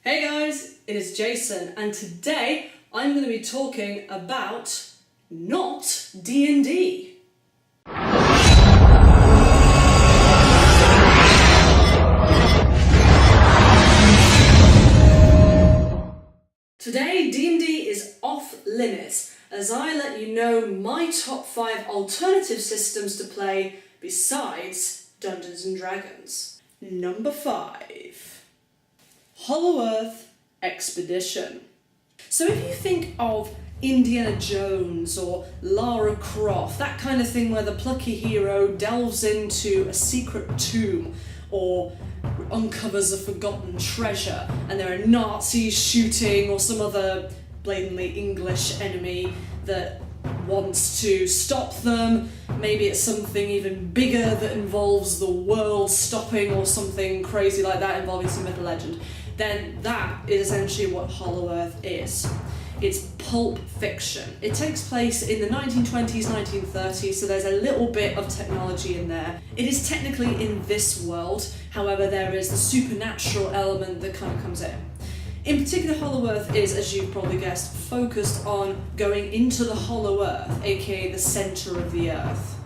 Hey guys, it is Jason, and today I'm going to be talking about not D&D. Today, D&D is off limits as I let you know my top 5 alternative systems to play besides Dungeons & Dragons. Number 5. Hollow Earth Expedition. So if you think of Indiana Jones or Lara Croft, that kind of thing where the plucky hero delves into a secret tomb or uncovers a forgotten treasure and there are Nazis shooting or some other blatantly English enemy that wants to stop them, maybe it's something even bigger that involves the world stopping or something crazy like that involving some myth or legend, then that is essentially what Hollow Earth is. It's pulp fiction. It takes place in the 1920s, 1930s, so there's a little bit of technology in there. It is technically in this world, however there is the supernatural element that kind of comes in. In particular, Hollow Earth is, as you've probably guessed, focused on going into the Hollow Earth, aka the centre of the Earth.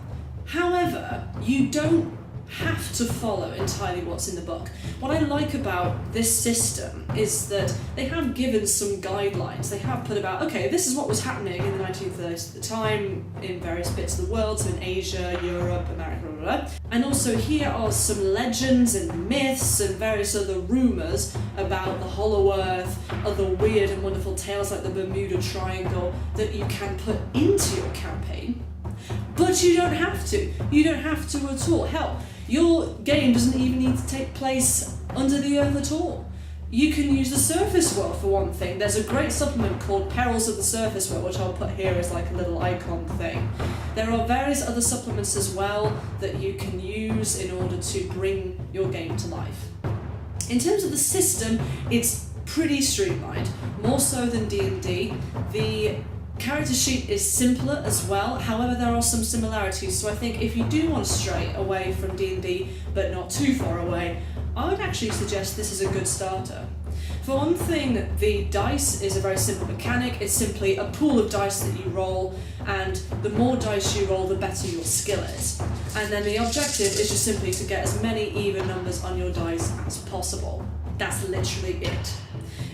However, you don't have to follow entirely what's in the book. What I like about this system is that they have given some guidelines. They have put about, okay, this is what was happening in the 1930s at the time in various bits of the world, so in Asia, Europe, America, blah, blah, blah. And also here are some legends and myths and various other rumours about the Hollow Earth, other weird and wonderful tales like the Bermuda Triangle that you can put into your campaign. But you don't have to. You don't have to at all. Hell, your game doesn't even need to take place under the earth at all. You can use the surface world for one thing. There's a great supplement called Perils of the Surface World, which I'll put here as like a little icon thing. There are various other supplements as well that you can use in order to bring your game to life. In terms of the system, it's pretty streamlined, more so than D&D. The character sheet is simpler as well, however there are some similarities, so I think if you do want to stray away from D&D but not too far away, I would actually suggest this is a good starter. For one thing, the dice is a very simple mechanic. It's simply a pool of dice that you roll, and the more dice you roll, the better your skill is. And then the objective is just simply to get as many even numbers on your dice as possible. That's literally it.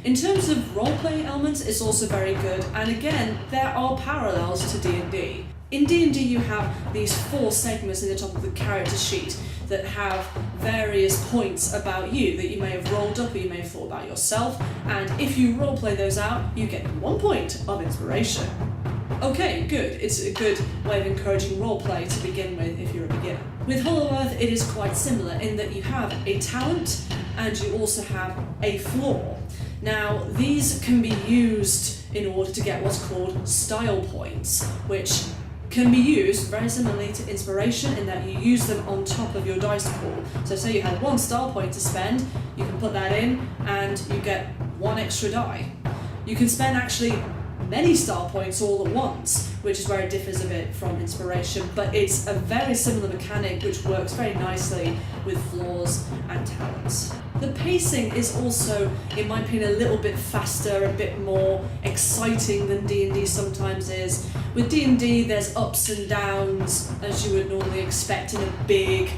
In terms of role-playing elements, it's also very good, and again, there are parallels to D&D. In D&D you have these 4 segments in the top of the character sheet that have various points about you that you may have rolled up or you may have thought about yourself, and if you role-play those out, you get 1 point of inspiration. Okay, good. It's a good way of encouraging roleplay to begin with if you're a beginner. With Hollow Earth, it is quite similar in that you have a talent and you also have a flaw. Now, these can be used in order to get what's called style points, which can be used very similarly to inspiration in that you use them on top of your dice pool. So say you had 1 style point to spend, you can put that in and you get 1 extra die. You can spend actually many style points all at once, which is where it differs a bit from inspiration, but it's a very similar mechanic which works very nicely with flaws and talents. The pacing is also, in my opinion, a little bit faster, a bit more exciting than D&D sometimes is. With D&D there's ups and downs as you would normally expect in a big,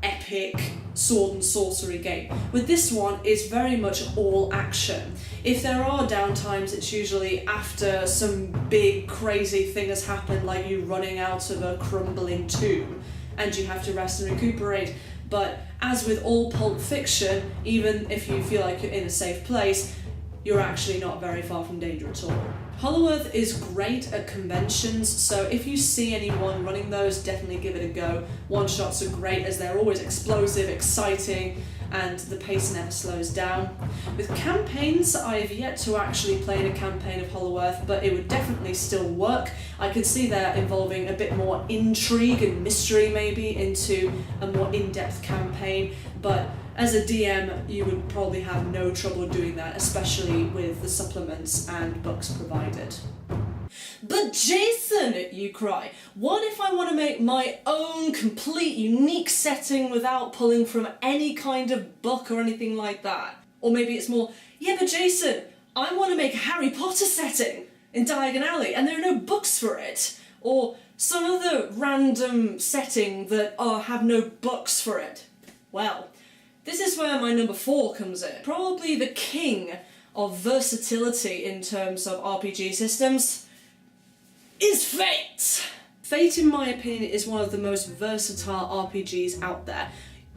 epic sword and sorcery game. With this one, it's very much all action. If there are downtimes, it's usually after some big crazy thing has happened, like you running out of a crumbling tomb and you have to rest and recuperate. But as with all pulp fiction, even if you feel like you're in a safe place, you're actually not very far from danger at all. Hollow Earth is great at conventions, so if you see anyone running those, definitely give it a go. One-shots are great as they're always explosive, exciting, and the pace never slows down. With campaigns, I've yet to actually play in a campaign of Hollow Earth, but it would definitely still work. I could see that involving a bit more intrigue and mystery maybe into a more in-depth campaign, but as a DM, you would probably have no trouble doing that, especially with the supplements and books provided. But Jason, you cry, what if I want to make my own complete unique setting without pulling from any kind of book or anything like that? Or maybe it's more, yeah, but Jason, I want to make a Harry Potter setting in Diagon Alley, and there are no books for it. Or some other random setting that have no books for it. Well, this is where my number 4 comes in. Probably the king of versatility in terms of RPG systems is Fate. Fate, in my opinion, is one of the most versatile RPGs out there.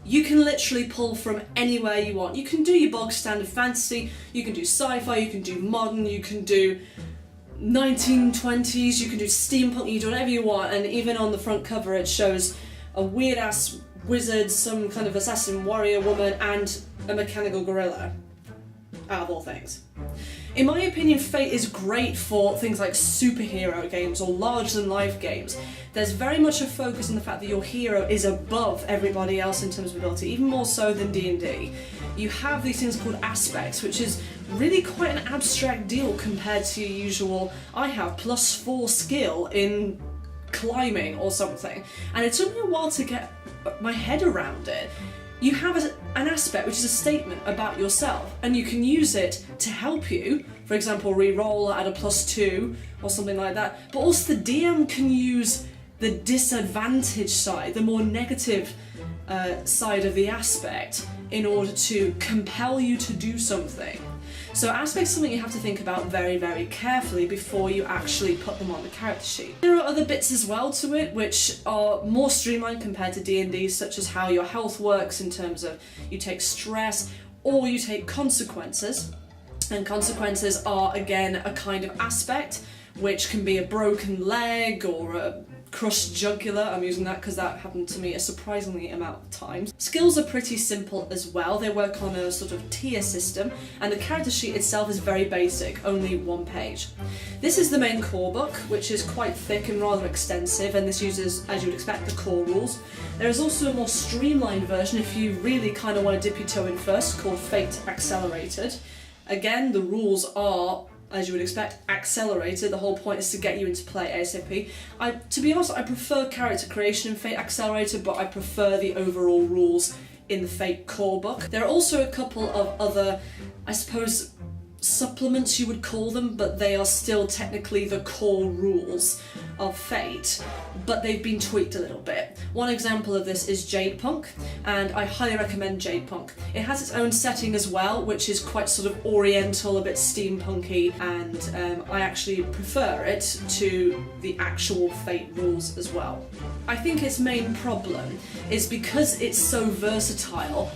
You can literally pull from anywhere you want. You can do your bog standard fantasy, you can do sci-fi, you can do modern, you can do 1920s, you can do steampunk, you can do whatever you want, and even on the front cover it shows a weird ass wizard, some kind of assassin warrior woman, and a mechanical gorilla. Out of all things. In my opinion, Fate is great for things like superhero games or larger-than-life games. There's very much a focus on the fact that your hero is above everybody else in terms of ability, even more so than D&D. You have these things called aspects, which is really quite an abstract deal compared to your usual, I have +4 skill in climbing or something. And it took me a while to get my head around it. You have an aspect which is a statement about yourself, and you can use it to help you, for example, re-roll at a +2 or something like that, but also the DM can use the disadvantage side, the more negative side of the aspect, in order to compel you to do something. So aspects are something you have to think about very, very carefully before you actually put them on the character sheet. There are other bits as well to it which are more streamlined compared to D&D, such as how your health works in terms of you take stress or you take consequences. And consequences are, again, a kind of aspect which can be a broken leg or a crushed jugular. I'm using that because that happened to me a surprisingly amount of times. Skills are pretty simple as well. They work on a sort of tier system, and the character sheet itself is very basic, only 1 page. This is the main core book, which is quite thick and rather extensive, and this uses, as you would expect, the core rules. There is also a more streamlined version if you really kind of want to dip your toe in first, called Fate Accelerated. Again, the rules are, as you would expect, accelerated. The whole point is to get you into play ASAP. To be honest, I prefer character creation in Fate Accelerated, but I prefer the overall rules in the Fate core book. There are also a couple of other, I suppose, supplements you would call them, but they are still technically the core rules of Fate, but they've been tweaked a little bit. One example of this is Jadepunk, and I highly recommend Jadepunk. It has its own setting as well, which is quite sort of oriental, a bit steampunky, and I actually prefer it to the actual Fate rules as well. I think its main problem is because it's so versatile,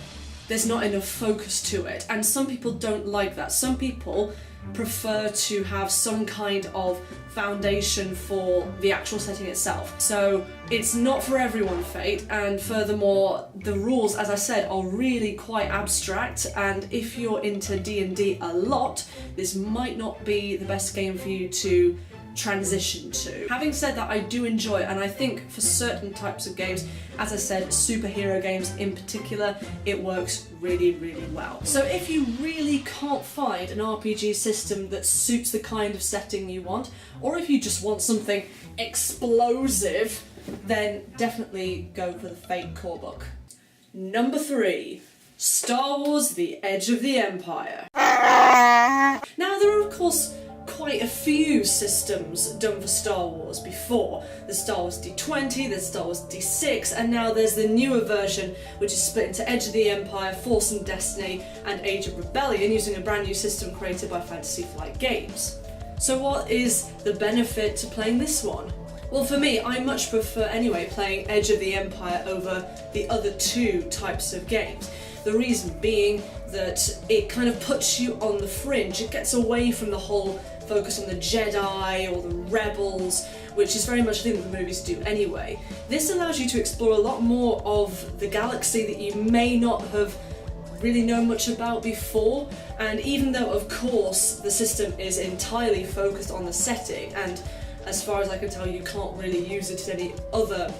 there's not enough focus to it, and some people don't like that. Some people prefer to have some kind of foundation for the actual setting itself. So it's not for everyone, Fate, and furthermore, the rules, as I said, are really quite abstract, and if you're into D&D a lot, this might not be the best game for you to transition to. Having said that, I do enjoy it, and I think for certain types of games, as I said, superhero games in particular, it works really, really well. So if you really can't find an RPG system that suits the kind of setting you want, or if you just want something explosive, then definitely go for the Fate core book. Number 3, Star Wars: The Edge of the Empire. Now, there are of course quite a few systems done for Star Wars before. There's Star Wars D20, there's Star Wars D6, and now there's the newer version which is split into Edge of the Empire, Force and Destiny, and Age of Rebellion, using a brand new system created by Fantasy Flight Games. So what is the benefit to playing this one? Well, for me, I much prefer anyway playing Edge of the Empire over the other 2 types of games. The reason being that it kind of puts you on the fringe. It gets away from the whole focus on the Jedi or the Rebels, which is very much a thing that the movies do anyway. This allows you to explore a lot more of the galaxy that you may not have really known much about before, and even though of course the system is entirely focused on the setting, and as far as I can tell you can't really use it at any other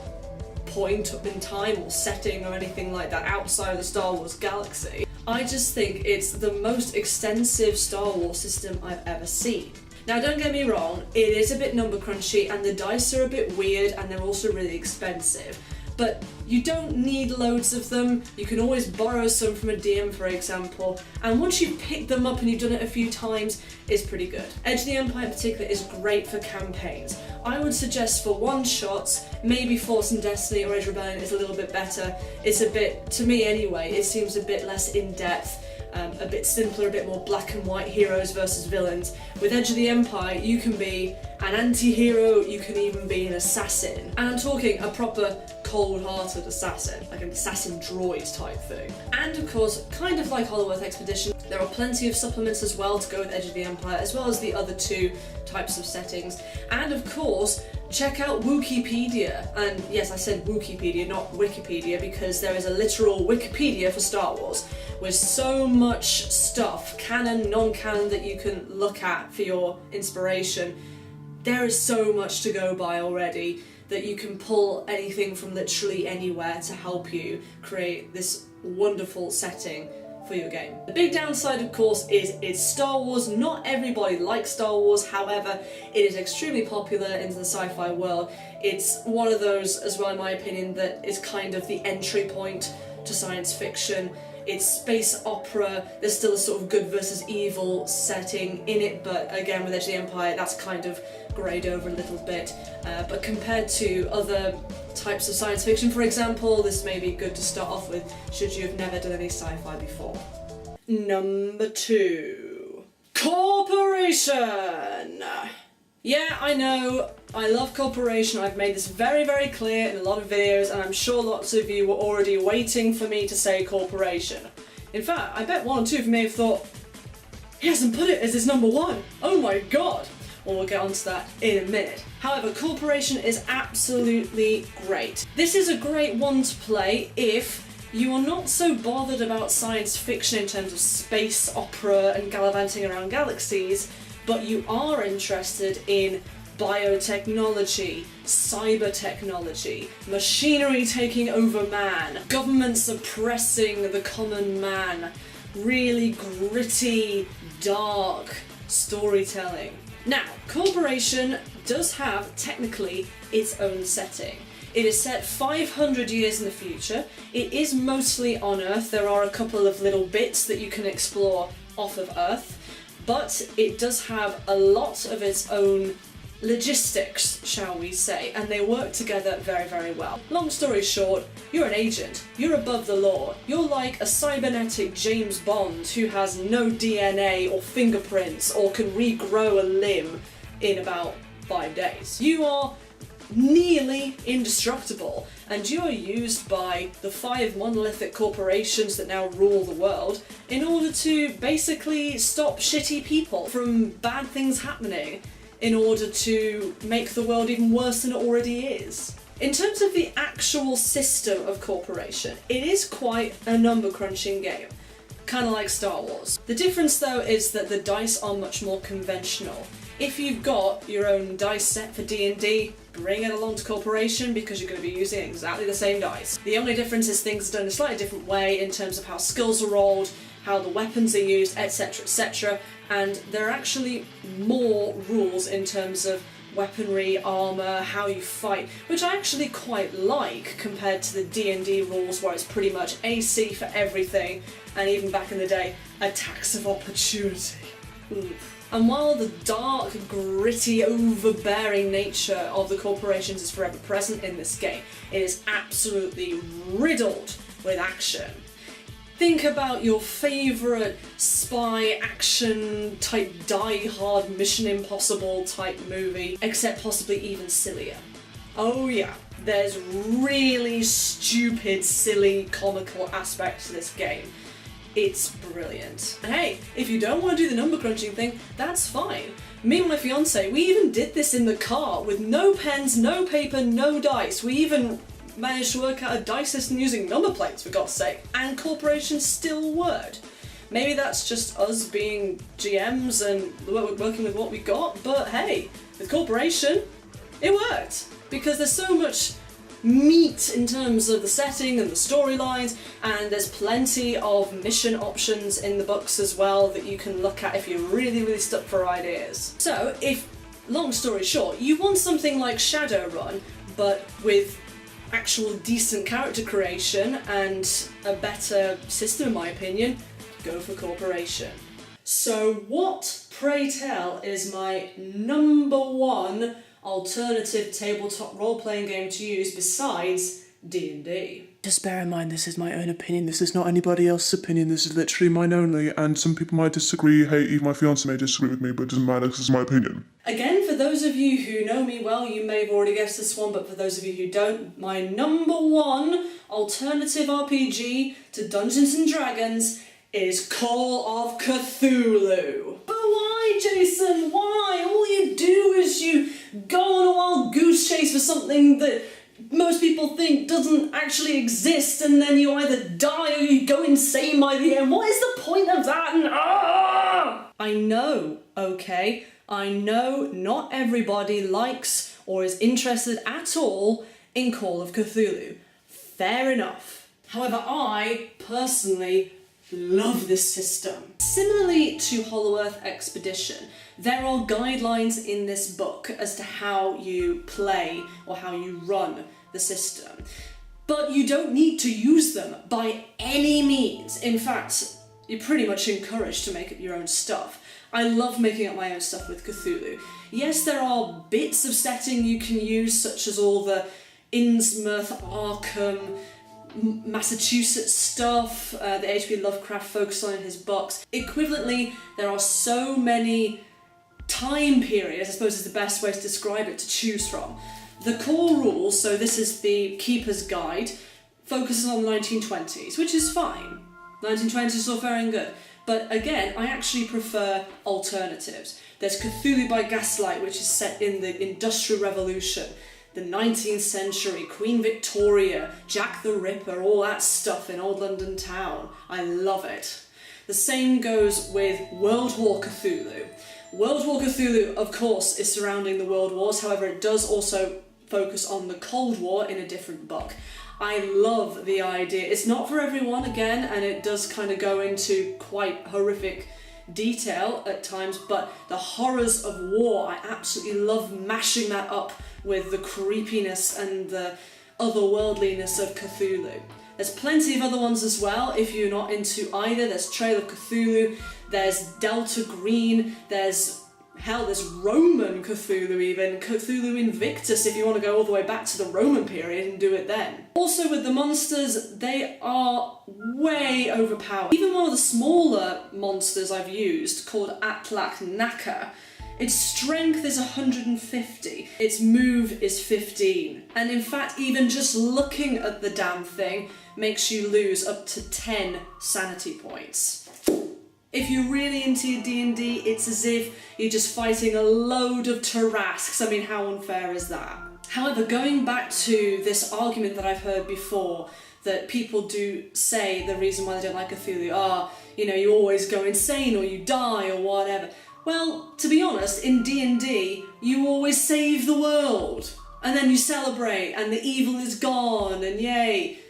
point in time or setting or anything like that outside of the Star Wars galaxy, I just think it's the most extensive Star Wars system I've ever seen. Now, don't get me wrong, it is a bit number crunchy and the dice are a bit weird and they're also really expensive, but you don't need loads of them. You can always borrow some from a DM, for example, and once you've picked them up and you've done it a few times, it's pretty good. Edge of the Empire in particular is great for campaigns. I would suggest for one-shots, maybe Force and Destiny or Age of Rebellion is a little bit better. It's a bit, to me anyway, it seems a bit less in-depth, a bit simpler, a bit more black and white heroes versus villains. With Edge of the Empire, you can be an anti-hero, you can even be an assassin. And I'm talking a proper cold-hearted assassin, like an assassin droid type thing. And of course, kind of like Hollowworth Expedition, there are plenty of supplements as well to go with Edge of the Empire, as well as the other two types of settings. And of course, check out Wikipedia. And yes, I said Wikipedia, not Wikipedia, because there is a literal Wikipedia for Star Wars, with so much stuff, canon, non-canon, that you can look at for your inspiration. There is so much to go by already that you can pull anything from literally anywhere to help you create this wonderful setting for your game. The big downside, of course, is it's Star Wars. Not everybody likes Star Wars, however, it is extremely popular in the sci-fi world. It's one of those, as well in my opinion, that is kind of the entry point to science fiction. It's space opera, there's still a sort of good versus evil setting in it, but again with Edge of the Empire that's kind of greyed over a little bit. But compared to other types of science fiction, for example, this may be good to start off with should you have never done any sci-fi before. Number 2. Corporation! Yeah, I know, I love Corporation. I've made this very, very clear in a lot of videos, and I'm sure lots of you were already waiting for me to say Corporation. In fact, I bet one or two of you may have thought, he hasn't put it as his number 1. Oh my god! Well, we'll get onto that in a minute. However, Corporation is absolutely great. This is a great one to play if you are not so bothered about science fiction in terms of space opera and gallivanting around galaxies, but you are interested in biotechnology, cyber technology, machinery taking over man, government suppressing the common man, really gritty, dark storytelling. Now, Corporation does have, technically, its own setting. It is set 500 years in the future. It is mostly on Earth. There are a couple of little bits that you can explore off of Earth, but it does have a lot of its own logistics, shall we say, and they work together very, very well. Long story short, you're an agent, you're above the law, you're like a cybernetic James Bond who has no DNA or fingerprints or can regrow a limb in about 5 days. You are nearly indestructible, and you are used by the 5 monolithic corporations that now rule the world in order to basically stop shitty people from bad things happening, in order to make the world even worse than it already is. In terms of the actual system of Corporation, it is quite a number crunching game, kind of like Star Wars. The difference though is that the dice are much more conventional. If you've got your own dice set for D&D, bring it along to Corporation because you're going to be using exactly the same dice. The only difference is things are done in a slightly different way in terms of how skills are rolled, how the weapons are used, etc, etc, and there are actually more rules in terms of weaponry, armour, how you fight, which I actually quite like compared to the D&D rules where it's pretty much AC for everything, and even back in the day, attacks of opportunity. Oof. And while the dark, gritty, overbearing nature of the corporations is forever present in this game, it is absolutely riddled with action. Think about your favourite spy action type Die Hard Mission Impossible type movie, except possibly even sillier. Oh yeah, there's really stupid, silly, comical aspects to this game. It's brilliant. And hey, if you don't want to do the number crunching thing, that's fine. Me and my fiance, we even did this in the car with no pens, no paper, no dice. We even managed to work out a dice system using number plates, for God's sake. And Corporation still worked. Maybe that's just us being GMs and working with what we got, but hey, with Corporation, it worked. Because there's so much meat in terms of the setting and the storylines, and there's plenty of mission options in the books as well that you can look at if you're really, really stuck for ideas. So, if, long story short, you want something like Shadowrun, but with actual decent character creation and a better system in my opinion, go for Corporation. So what, pray tell, is my number one alternative tabletop role-playing game to use besides D&D? Just bear in mind, this is my own opinion, this is not anybody else's opinion, this is literally mine only, and some people might disagree, hey, even my fiance may disagree with me, but it doesn't matter, this is my opinion. Again, for those of you who know me well, you may have already guessed this one, but for those of you who don't, my number one alternative RPG to Dungeons & Dragons is Call of Cthulhu. But why, Jason? Why? All you do is you go on a wild goose chase for something that most people think doesn't actually exist, and then you either die or you go insane by the end. What is the point of that? And I know, okay? I know not everybody likes or is interested at all in Call of Cthulhu. Fair enough. However, I personally love this system. Similarly to Hollow Earth Expedition, there are guidelines in this book as to how you play or how you run the system, but you don't need to use them by any means. In fact, you're pretty much encouraged to make up your own stuff. I love making up my own stuff with Cthulhu. Yes, there are bits of setting you can use, such as all the Innsmouth, Arkham, Massachusetts stuff that H.P. Lovecraft focused on in his books. Equivalently, there are so many time periods, I suppose is the best way to describe it, to choose from. The core rules, so this is the Keeper's Guide, focuses on the 1920s, which is fine. 1920s is all fair and good. But again, I actually prefer alternatives. There's Cthulhu by Gaslight, which is set in the Industrial Revolution, the 19th century, Queen Victoria, Jack the Ripper, all that stuff in old London town. I love it. The same goes with World War Cthulhu. World War Cthulhu, of course, is surrounding the World Wars, however it does also focus on the Cold War in a different book. I love the idea. It's not for everyone, again, and it does kind of go into quite horrific detail at times, but the horrors of war, I absolutely love mashing that up with the creepiness and the otherworldliness of Cthulhu. There's plenty of other ones as well if you're not into either. There's Trail of Cthulhu, there's Delta Green, there's Roman Cthulhu even, Cthulhu Invictus if you want to go all the way back to the Roman period and do it then. Also with the monsters, they are way overpowered. Even one of the smaller monsters I've used, called Atlak Naka, its strength is 150, its move is 15, and in fact even just looking at the damn thing makes you lose up to 10 sanity points. If you're really into your D&D, it's as if you're just fighting a load of Tarrasques. I mean, how unfair is that? However, going back to this argument that I've heard before, that people do say the reason why they don't like Cthulhu are, you always go insane or you die or whatever. Well, to be honest, in D&D, you always save the world. And then you celebrate and the evil is gone and yay.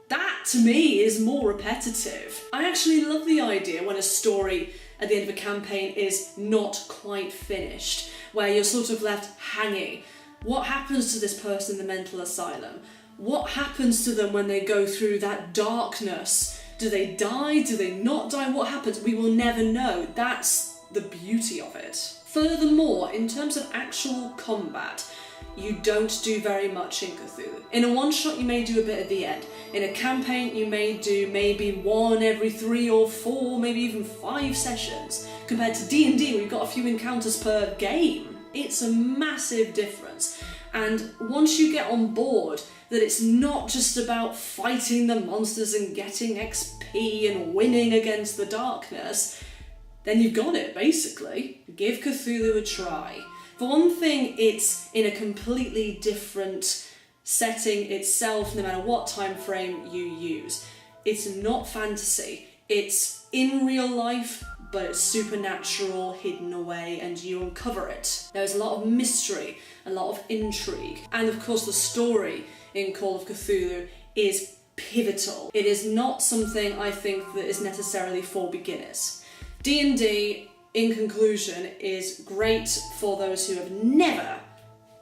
That, to me, is more repetitive. I actually love the idea when a story at the end of a campaign is not quite finished, where you're sort of left hanging. What happens to this person in the mental asylum? What happens to them when they go through that darkness? Do they die? Do they not die? What happens? We will never know. That's the beauty of it. Furthermore, in terms of actual combat, you don't do very much in Cthulhu. In a one-shot you may do a bit at the end. In a campaign you may do maybe one every 3 or 4, maybe even 5 sessions. Compared to D&D where you've got a few encounters per game. It's a massive difference. And once you get on board that it's not just about fighting the monsters and getting XP and winning against the darkness, then you've got it, basically. Give Cthulhu a try. For one thing, it's in a completely different setting itself, no matter what time frame you use. It's not fantasy. It's in real life, but it's supernatural, hidden away, and you uncover it. There's a lot of mystery, a lot of intrigue, and of course the story in Call of Cthulhu is pivotal. It is not something I think that is necessarily for beginners. D&D, in conclusion, is great for those who have never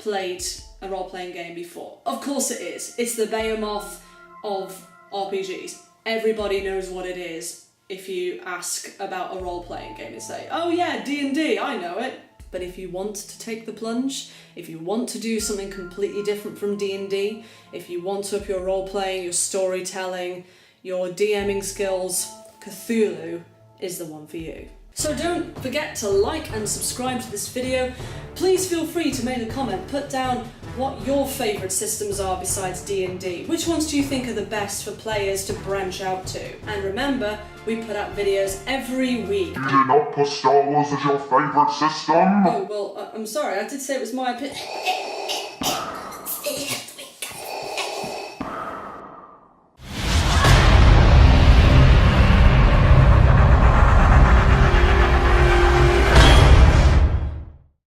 played a role-playing game before. Of course it is. It's the behemoth of RPGs. Everybody knows what it is if you ask about a role-playing game and say, oh yeah, D&D, I know it. But if you want to take the plunge, if you want to do something completely different from D&D, if you want to up your role-playing, your storytelling, your DMing skills, Cthulhu is the one for you. So don't forget to like and subscribe to this video. Please feel free to make a comment, put down what your favourite systems are besides D&D. Which ones do you think are the best for players to branch out to? And remember, we put out videos every week. You did not put Star Wars as your favourite system? Oh, well, I'm sorry, I did say it was my opinion.